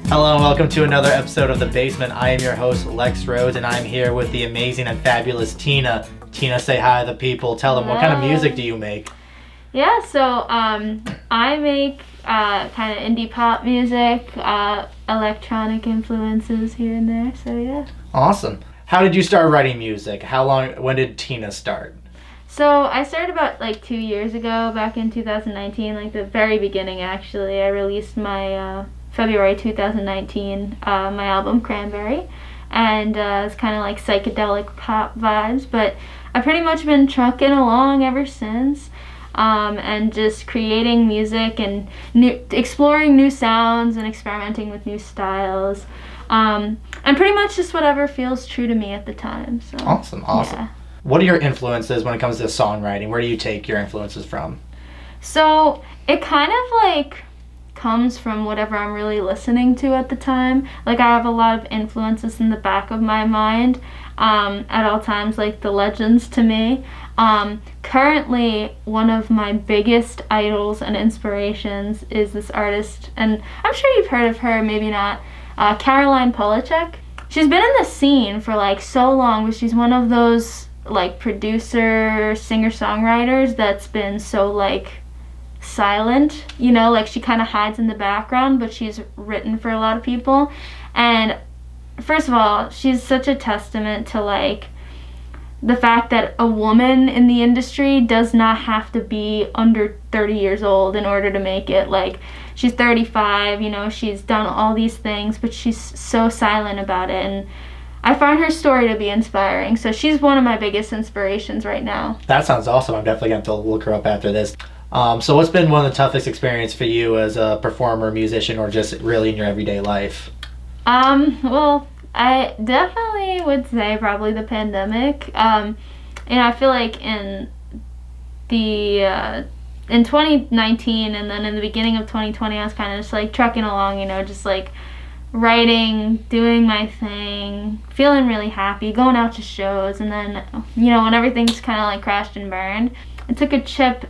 Hello and welcome to another episode of The Basement. I am your host, Lex Rhodes, and I'm here with the amazing and fabulous Teena. Teena, say hi to the people. Tell them, what kind of music do you make? Yeah, so I make kind of indie pop music, electronic influences here and there, so yeah. Awesome. How did you start writing music? When did Teena start? So I started about 2 years ago, back in 2019, the very beginning actually. I released my February 2019, my album Cranberry, and it's kind of like psychedelic pop vibes, but I've pretty much been trucking along ever since, and just creating music and exploring new sounds and experimenting with new styles, and pretty much just whatever feels true to me at the time. So Awesome. Yeah. What are your influences when it comes to songwriting? Where do you take your influences from? So it kind of comes from whatever I'm really listening to at the time. I have a lot of influences in the back of my mind at all times, the legends to me. Currently, one of my biggest idols and inspirations is this artist, and I'm sure you've heard of her, maybe not, Caroline Polachek. She's been in the scene for so long, but she's one of those producer, singer-songwriters that's been so silent, she kind of hides in the background, but she's written for a lot of people. And first of all, she's such a testament to the fact that a woman in the industry does not have to be under 30 years old in order to make it. She's 35, she's done all these things, but she's so silent about it, and I find her story to be inspiring. So she's one of my biggest inspirations right now. That sounds awesome. I'm definitely going to look her up after this. So what's been one of the toughest experiences for you as a performer, musician, or just really in your everyday life? Well, I definitely would say probably the pandemic. I feel in in 2019 and then in the beginning of 2020, I was kind of just trucking along, just writing, doing my thing, feeling really happy, going out to shows, and then, when everything just kind of crashed and burned, it took a chip,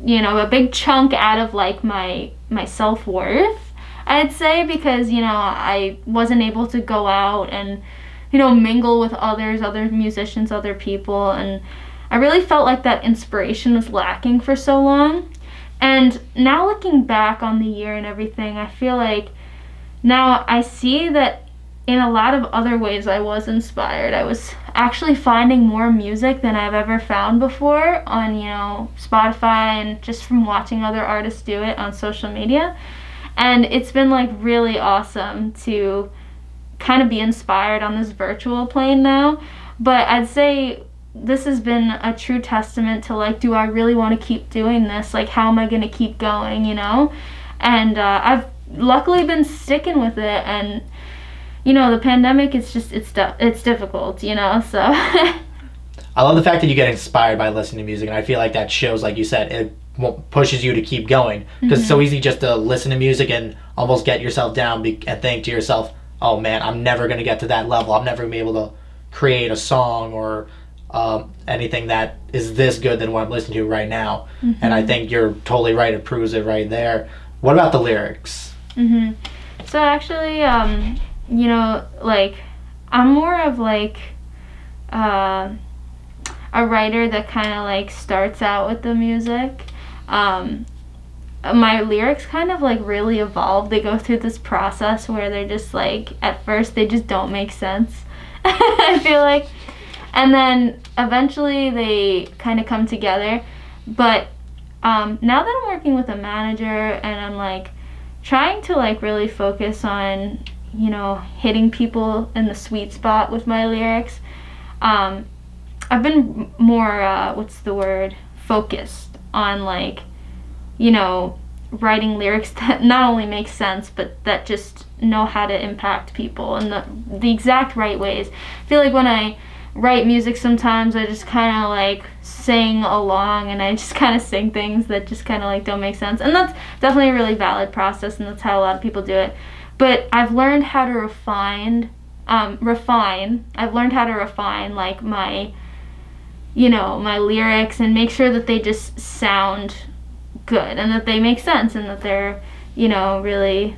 a big chunk out of my self-worth, I'd say, because, I wasn't able to go out and, mingle with other musicians, other people, and I really felt like that inspiration was lacking for so long. And now looking back on the year and everything, I feel now I see that in a lot of other ways I was inspired. I was actually finding more music than I've ever found before on, Spotify, and just from watching other artists do it on social media. And it's been really awesome to kind of be inspired on this virtual plane now. But I'd say this has been a true testament to do I really want to keep doing this? How am I going to keep going, And I've luckily been sticking with it, and the pandemic, it's difficult, so I love the fact that you get inspired by listening to music, and I feel that shows, like you said, it pushes you to keep going, because it's so easy just to listen to music and almost get yourself down and think to yourself, oh man, I'm never going to get to that level, I'm never going to be able to create a song or anything that is this good than what I'm listening to right now. And I think you're totally right, it proves it right there. What about the lyrics? So actually, I'm more of a writer that kind of starts out with the music. My lyrics kind of really evolve. They go through this process where they're just at first they just don't make sense. I feel and then eventually they kind of come together. But now that I'm working with a manager and I'm trying to really focus on hitting people in the sweet spot with my lyrics, I've been more focused on writing lyrics that not only make sense but that just know how to impact people in the exact right ways. I feel when I write music, sometimes I just kind of sing along, and I just kind of sing things that just kind of don't make sense, and that's definitely a really valid process, and that's how a lot of people do it. But I've learned how to refine I've learned how to refine my my lyrics and make sure that they just sound good and that they make sense and that they're really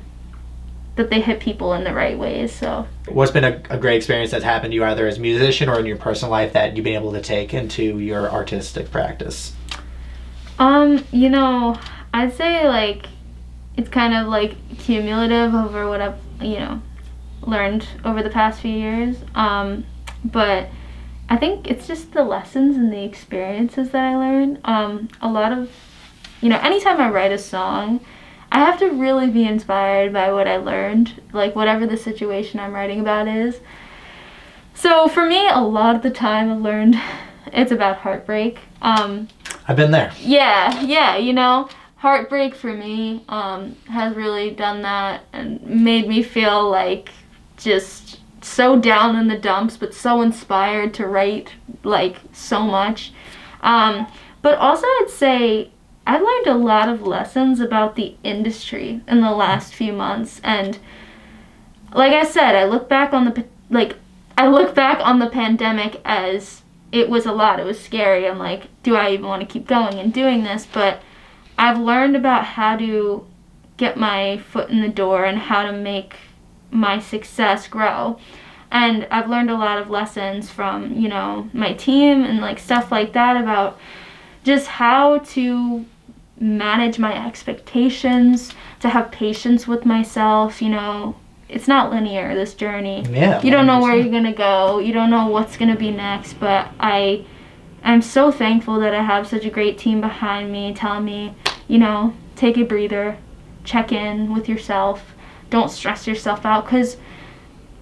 that they hit people in the right ways. So What's been a great experience that's happened to you either as a musician or in your personal life that you've been able to take into your artistic practice? you know, I'd say like it's kind of like cumulative over what I've, you know, learned over the past few years. But I think it's just the lessons and the experiences that I learned. A lot of, you know, anytime I write a song, I have to really be inspired by what I learned, like whatever the situation I'm writing about is. So for me, a lot of the time I've learned it's about heartbreak. I've been there. Yeah, you know, heartbreak for me has really done that and made me feel like just so down in the dumps, but so inspired to write like so much. But also I'd say I've learned a lot of lessons about the industry in the last few months, and like I said, I look back on the pandemic as it was a lot. It was scary. I'm like, do I even want to keep going and doing this? But I've learned about how to get my foot in the door and how to make my success grow. And I've learned a lot of lessons from, you know, my team and like stuff like that about just how to manage my expectations, to have patience with myself. You know, it's not linear, this journey. Yeah. You don't know where you're gonna go. You don't know what's gonna be next. But I'm so thankful that I have such a great team behind me telling me, you know, take a breather, check in with yourself, don't stress yourself out, because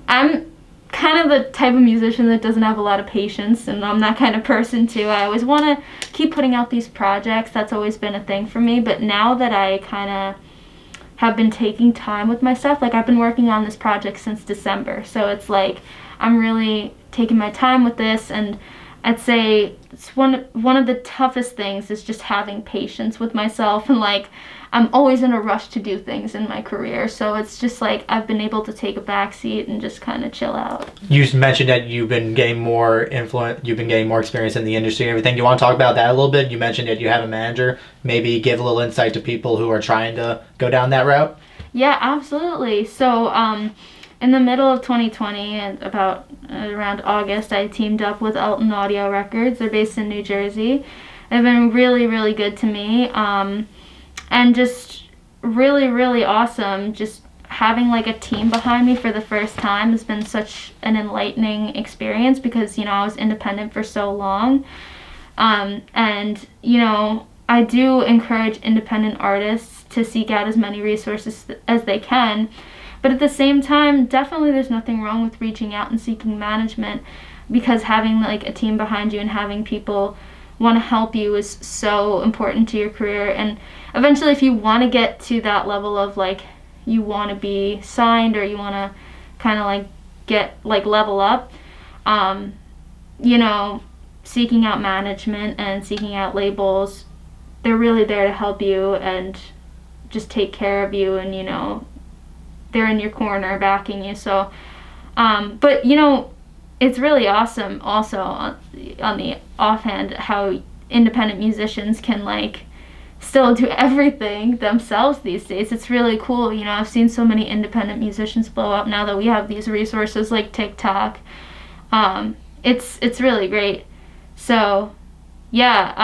I'm kind of the type of musician that doesn't have a lot of patience, and I'm that kind of person too. I always want to keep putting out these projects. That's always been a thing for me. But now that I kind of have been taking time with myself, like I've been working on this project since December, so it's like I'm really taking my time with this. And I'd say it's one of the toughest things is just having patience with myself, and like I'm always in a rush to do things in my career, so it's just like I've been able to take a backseat and just kind of chill out. You mentioned that you've been getting more experience in the industry and everything. You want to talk about that a little bit? You mentioned that you have a manager. Maybe give a little insight to people who are trying to go down that route. Yeah, absolutely. So in the middle of 2020, and around August, I teamed up with Elton Audio Records. They're based in New Jersey. They've been really, really good to me. And just really, really awesome. Just having like a team behind me for the first time has been such an enlightening experience, because, you know, I was independent for so long. And, you know, I do encourage independent artists to seek out as many resources as they can. But at the same time, definitely there's nothing wrong with reaching out and seeking management, because having like a team behind you and having people want to help you is so important to your career. And eventually, if you want to get to that level of like you want to be signed, or you want to kind of like get like level up, you know, seeking out management and seeking out labels, they're really there to help you and just take care of you, and, you know, they're in your corner backing you. So but, you know, it's really awesome also on the offhand how independent musicians can like still do everything themselves these days. It's really cool. You know, I've seen so many independent musicians blow up now that we have these resources like TikTok. It's really great. So yeah,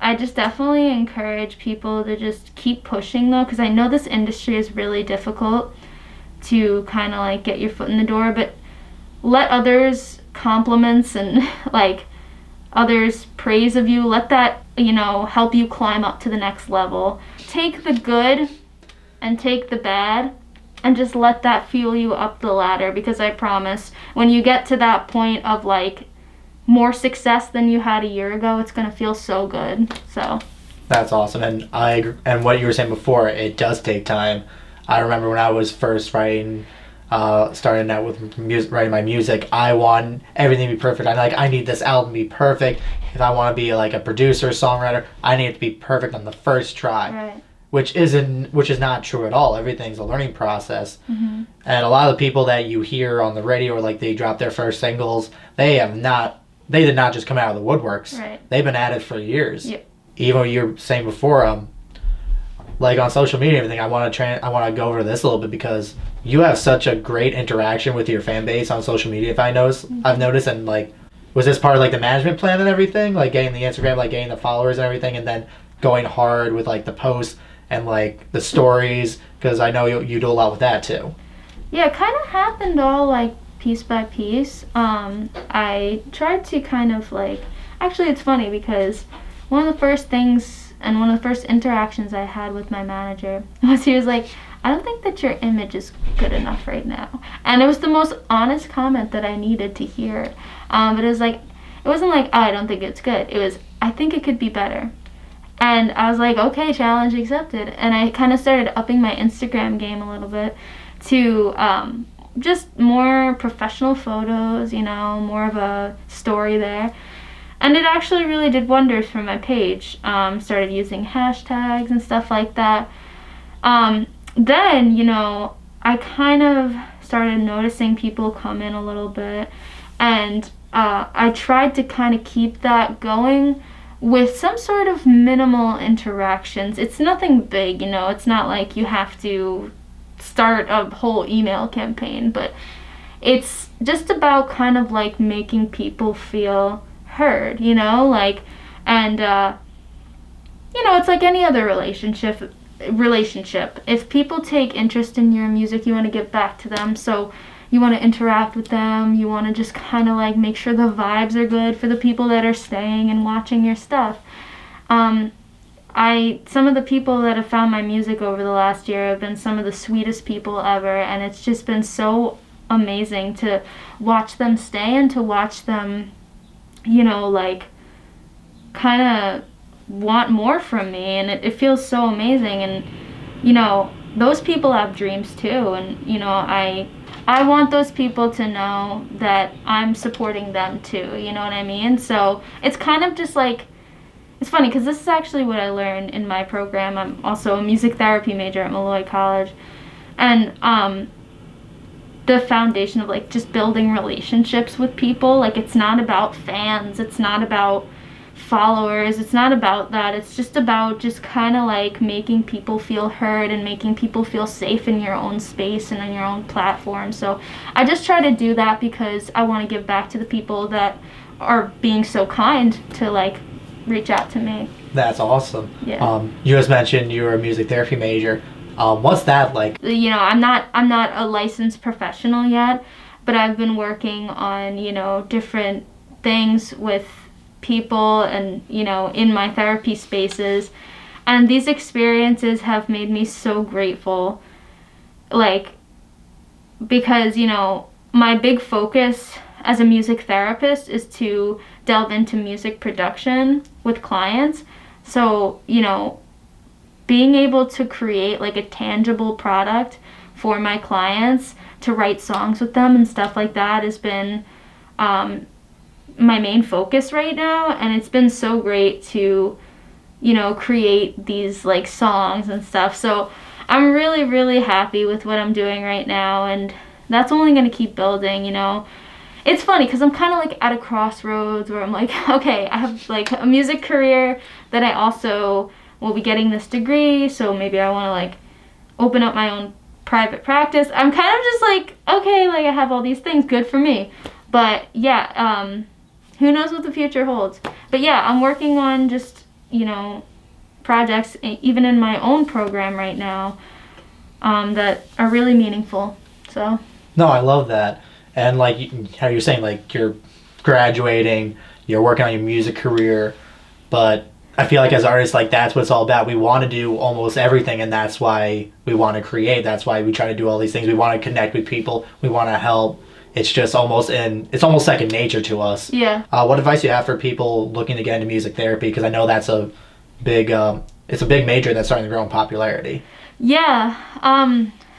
I just definitely encourage people to just keep pushing though, because I know this industry is really difficult to kind of like get your foot in the door, but let others compliments and like others praise of you, let that, you know, help you climb up to the next level. Take the good and take the bad and just let that fuel you up the ladder, because I promise when you get to that point of like more success than you had a year ago, it's gonna feel so good. So That's awesome. And I agree. And what you were saying before, it does take time. I remember when I was first writing, starting out with writing my music, I want everything to be perfect. I need this album to be perfect. If I want to be like a producer, songwriter, I need it to be perfect on the first try. right. Which is not true at all. Everything's a learning process. Mm-hmm. And a lot of the people that you hear on the radio, or like they drop their first singles, they did not just come out of the woodworks. Right. They've been at it for years. Yep. Even what you were saying before, like on social media and everything, I want to go over this a little bit because you have such a great interaction with your fan base on social media. If I've noticed, and like, was this part of like the management plan and everything, like getting the Instagram, like getting the followers and everything, and then going hard with like the posts and like the stories, because I know you do a lot with that too. Yeah, it kind of happened all like piece by piece. I tried to kind of like, actually it's funny because one of the first things and one of the first interactions I had with my manager was he was like, I don't think that your image is good enough right now. And it was the most honest comment that I needed to hear. But it was like, it wasn't like, oh, I don't think it's good. It was, I think it could be better. And I was like, okay, challenge accepted. And I kind of started upping my Instagram game a little bit to just more professional photos, you know, more of a story there. And it actually really did wonders for my page. Started using hashtags and stuff like that. Then, you know, I kind of started noticing people come in a little bit. And I tried to kind of keep that going with some sort of minimal interactions. It's nothing big, you know, it's not like you have to start a whole email campaign, but it's just about kind of like making people feel heard, you know, like, and you know, it's like any other relationship. If people take interest in your music, you want to give back to them, so you want to interact with them, you want to just kind of like make sure the vibes are good for the people that are staying and watching your stuff. Some of the people that have found my music over the last year have been some of the sweetest people ever, and it's just been so amazing to watch them stay and to watch them, you know, like kind of want more from me, and it feels so amazing. And you know, those people have dreams too, and you know, I want those people to know that I'm supporting them too, you know what I mean? So it's kind of just like, it's funny because this is actually what I learned in my program. I'm also a music therapy major at Malloy College, and the foundation of like just building relationships with people, like it's not about fans, it's not about followers, it's not about that. It's just about just kind of like making people feel heard and making people feel safe in your own space and on your own platform. So I just try to do that because I want to give back to the people that are being so kind to like reach out to me. That's awesome. Yeah. You just mentioned you were a music therapy major. What's that like? You know, I'm not a licensed professional yet, but I've been working on, you know, different things with people and, you know, in my therapy spaces, and these experiences have made me so grateful, like, because, you know, my big focus as a music therapist is to delve into music production with clients. So, you know, being able to create like a tangible product for my clients, to write songs with them and stuff like that, has been my main focus right now. And it's been so great to, you know, create these like songs and stuff. So I'm really, really happy with what I'm doing right now, and that's only going to keep building, you know. It's funny because I'm kind of like at a crossroads where I'm like, okay, I have like a music career, that I also will be getting this degree, so maybe I want to like open up my own private practice. I'm kind of just like, okay, like I have all these things, good for me. But yeah, who knows what the future holds. But yeah, I'm working on just, you know, projects, even in my own program right now, that are really meaningful. So. No, I love that. And like how you're saying, like you're graduating, you're working on your music career, but I feel like as artists, like that's what it's all about. We want to do almost everything, and that's why we want to create. That's why we try to do all these things. We want to connect with people. We want to help. It's just it's almost second nature to us. Yeah. What advice do you have for people looking to get into music therapy? Because I know that's a big, it's a big major that's starting to grow in popularity. Yeah.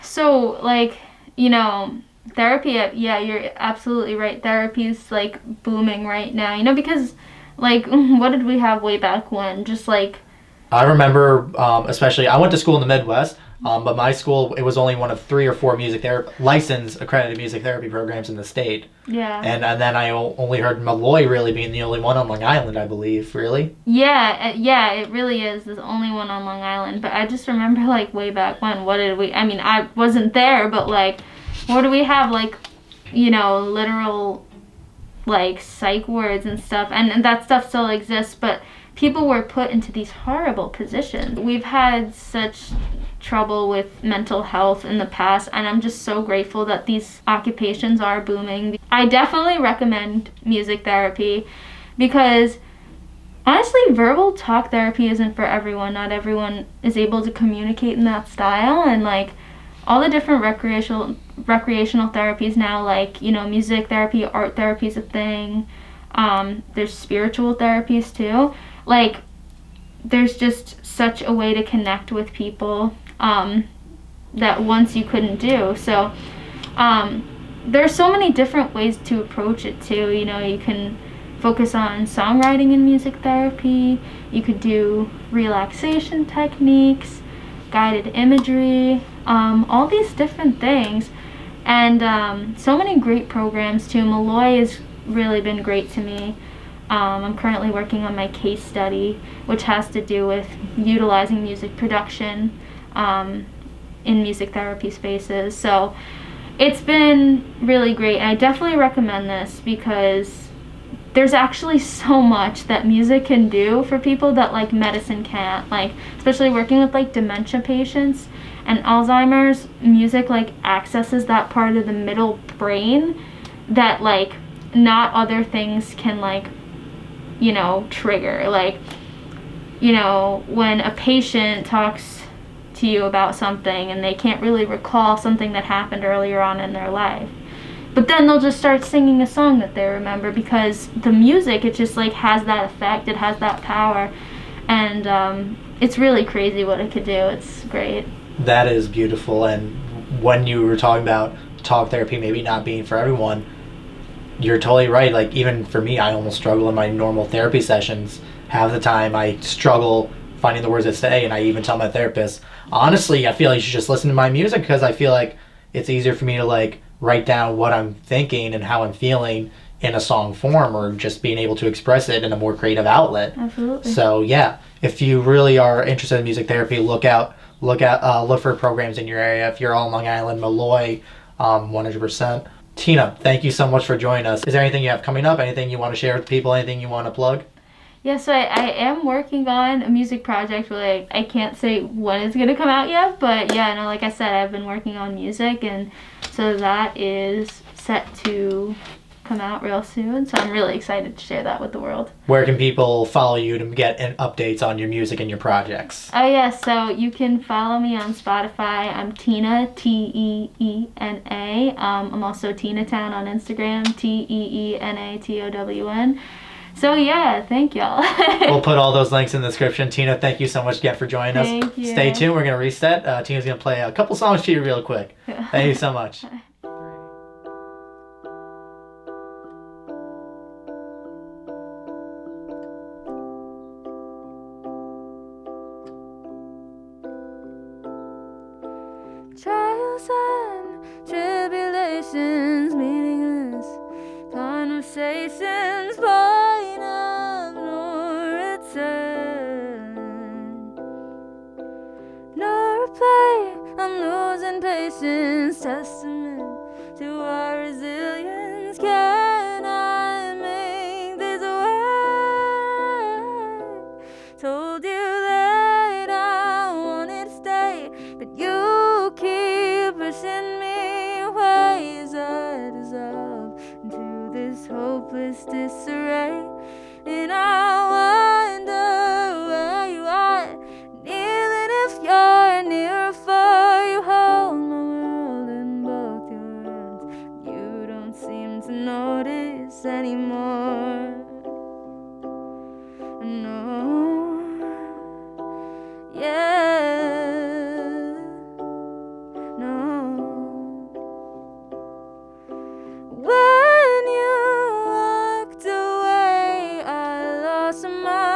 So like, you know, therapy, yeah, you're absolutely right. Therapy is like booming right now, you know, because like, what did we have way back when? Just like, I remember, especially, I went to school in the Midwest. But my school, it was only one of 3 or 4 licensed accredited music therapy programs in the state. Yeah. And then I only heard Malloy really being the only one on Long Island, I believe. Really? Yeah, yeah, it really is. There's only one on Long Island. But I just remember, like, way back when, what did we, I mean, I wasn't there, but, like, what do we have? Like, you know, literal, like, psych wards and stuff. And that stuff still exists, but people were put into these horrible positions. We've had such trouble with mental health in the past, and I'm just so grateful that these occupations are booming. I definitely recommend music therapy because honestly, verbal talk therapy isn't for everyone. Not everyone is able to communicate in that style, and like all the different recreational therapies now, like, you know, music therapy, art therapy is a thing. There's spiritual therapies too. Like, there's just such a way to connect with people that once you couldn't do. So there's so many different ways to approach it too. You know, you can focus on songwriting in music therapy. You could do relaxation techniques, guided imagery, all these different things. And so many great programs too. Malloy has really been great to me. I'm currently working on my case study, which has to do with utilizing music production in music therapy spaces. So it's been really great. And I definitely recommend this because there's actually so much that music can do for people that like medicine can't. Like, especially working with like dementia patients and Alzheimer's, music like accesses that part of the middle brain that like not other things can like, you know, trigger. Like, you know, when a patient talks to you about something and they can't really recall something that happened earlier on in their life, but then they'll just start singing a song that they remember because the music, it just like has that effect, it has that power, and it's really crazy what it could do. It's great. That is beautiful. And when you were talking about talk therapy maybe not being for everyone, you're totally right. Like, even for me, I almost struggle in my normal therapy sessions. Half the time I struggle finding the words to say, and I even tell my therapist, honestly, I feel like you should just listen to my music because I feel like it's easier for me to like write down what I'm thinking and how I'm feeling in a song form, or just being able to express it in a more creative outlet. Absolutely. So yeah, if you really are interested in music therapy, look for programs in your area. If you're on Long Island, Malloy, 100%. Teena, thank you so much for joining us. Is there anything you have coming up? Anything you want to share with people? Anything you want to plug? Yeah, so I am working on a music project where I can't say when it's going to come out yet, but yeah, no, like I said, I've been working on music, and so that is set to come out real soon, so I'm really excited to share that with the world. Where can people follow you to get updates on your music and your projects? Oh yeah, so you can follow me on Spotify. I'm Teena, Teena. I'm also Teena Town on Instagram, TEENATOWN. So yeah, thank y'all. We'll put all those links in the description. Teena, thank you so much again for joining us. Thank you. Stay tuned. We're going to reset. Teena's going to play a couple songs for you real quick. Thank you so much. Trials and tribulations, meaningless conversations, point of no return. No reply, I'm losing patience, testament to our resilience. Can I make this work? Told you that I wanted to stay, but you keep pushing me away as I dissolve into this hopeless disarray. And I wonder where you are, and even if you're near or far, you hold my world in both your hands. You don't seem to notice anymore. No, yeah, no. When you walked away, I lost my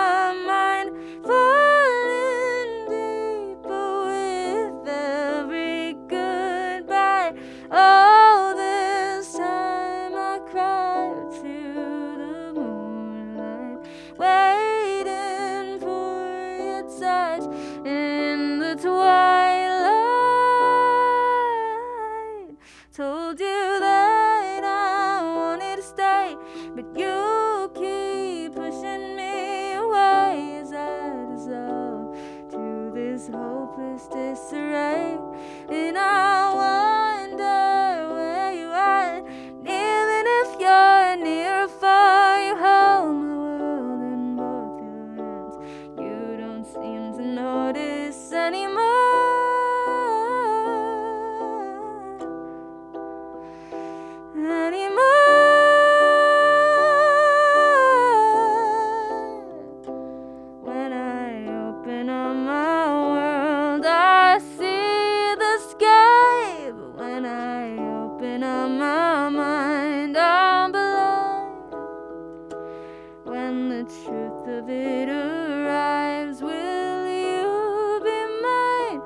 When the truth of it arrives, will you be mine?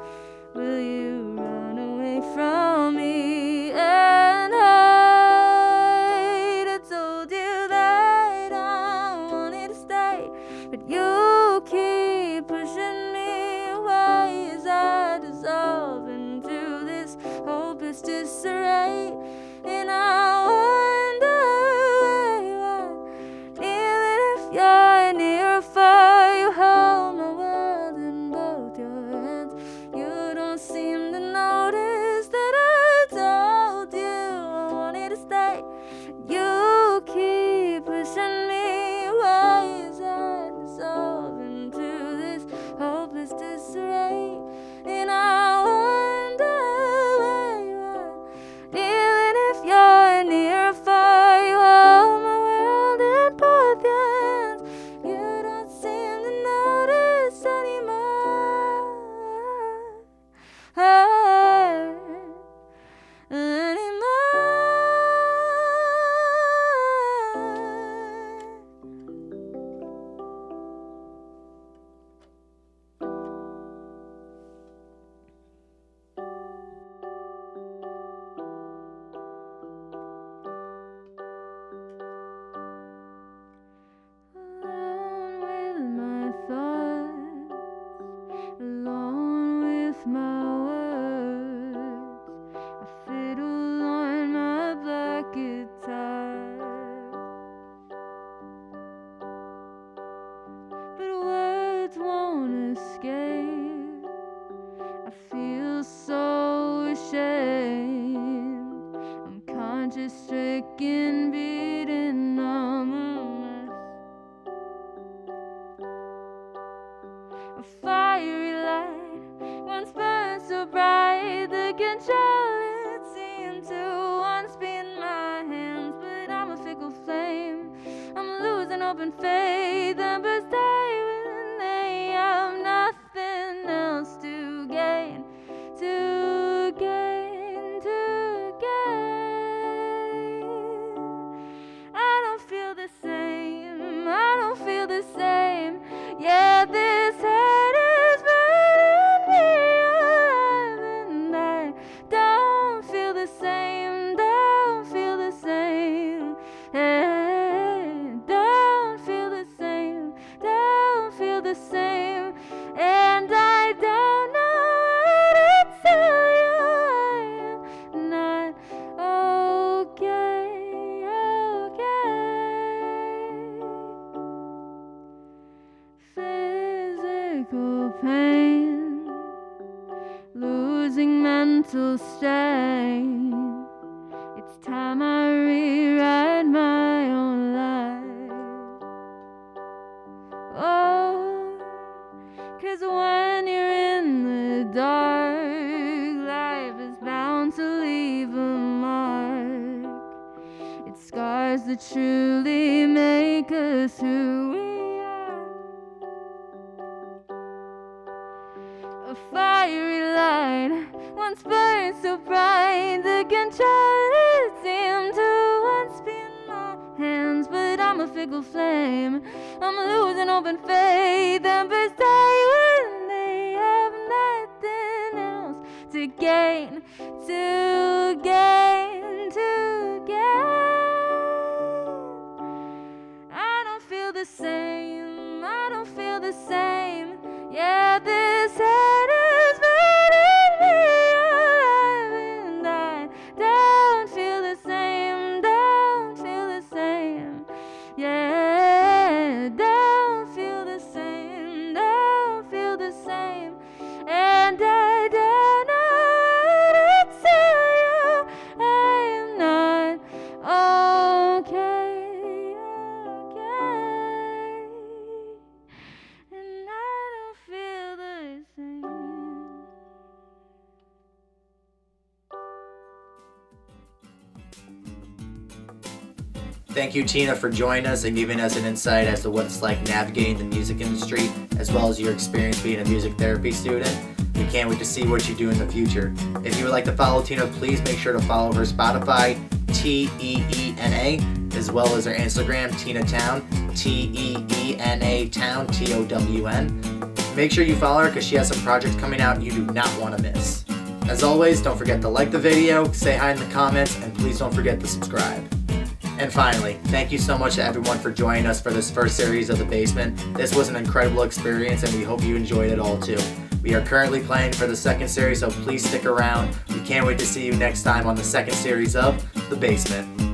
Will you run away from me and hide? I told you that I wanted to stay, but you keep pushing me away as I dissolve into this hopeless disarray. And I wonder where you are, even if you're near or far. You hold my world in both your hands. You don't seem to notice that I told you I wanted to stay. You keep pushing me away as I dissolve into this hopeless disarray. And I wonder where you are, even if you're near or far. You hold my world in both your hands. You don't seem to notice anymore. Alone with my thoughts, alone with my words. I fiddle on my black guitar, but words won't escape. I feel so ashamed. I'm conscious stricken, beaten on the mess. A fiery light once burned so bright, the control it seemed to once be in my hands. But I'm a fickle flame, I'm losing hope and faith. Embers die when they have nothing else to gain, to gain, to gain. I don't feel the same, I don't feel the same. Yeah, this head is burning me alive, and I don't feel the same, don't feel the same. Hey, don't feel the same, don't feel the same. And I don't know what to tell you. I am not okay, okay. Physical pain, losing mental strain. It's time I rewrite my own life. Oh, 'cause when you're in the dark, life is bound to leave a mark. It's scars that truly make us who we are. A fiery light once burned so bright, the control it seemed to once be in my hands. But I'm a fickle flame, I'm losing hope and faith. Embers die when they have nothing else to gain, to gain, to gain. I don't feel the same, I don't feel the same. Yeah, this head is burning me alive, and I don't feel the same, don't feel the same. Yeah, don't feel the same, don't feel the same. And I don't know what to tell you. I am not okay, okay. And I don't feel the same. Thank you, Teena, for joining us and giving us an insight as to what it's like navigating the music industry, as well as your experience being a music therapy student. We can't wait to see what you do in the future. If you would like to follow Teena, please make sure to follow her Spotify, Teena, as well as her Instagram, Teena Town, Teena Town, TOWN. Make sure you follow her because she has some projects coming out you do not want to miss. As always, don't forget to like the video, say hi in the comments, and please don't forget to subscribe. And finally, thank you so much to everyone for joining us for this first series of The Basement. This was an incredible experience and we hope you enjoyed it all too. We are currently planning for the second series, so please stick around. We can't wait to see you next time on the second series of The Basement.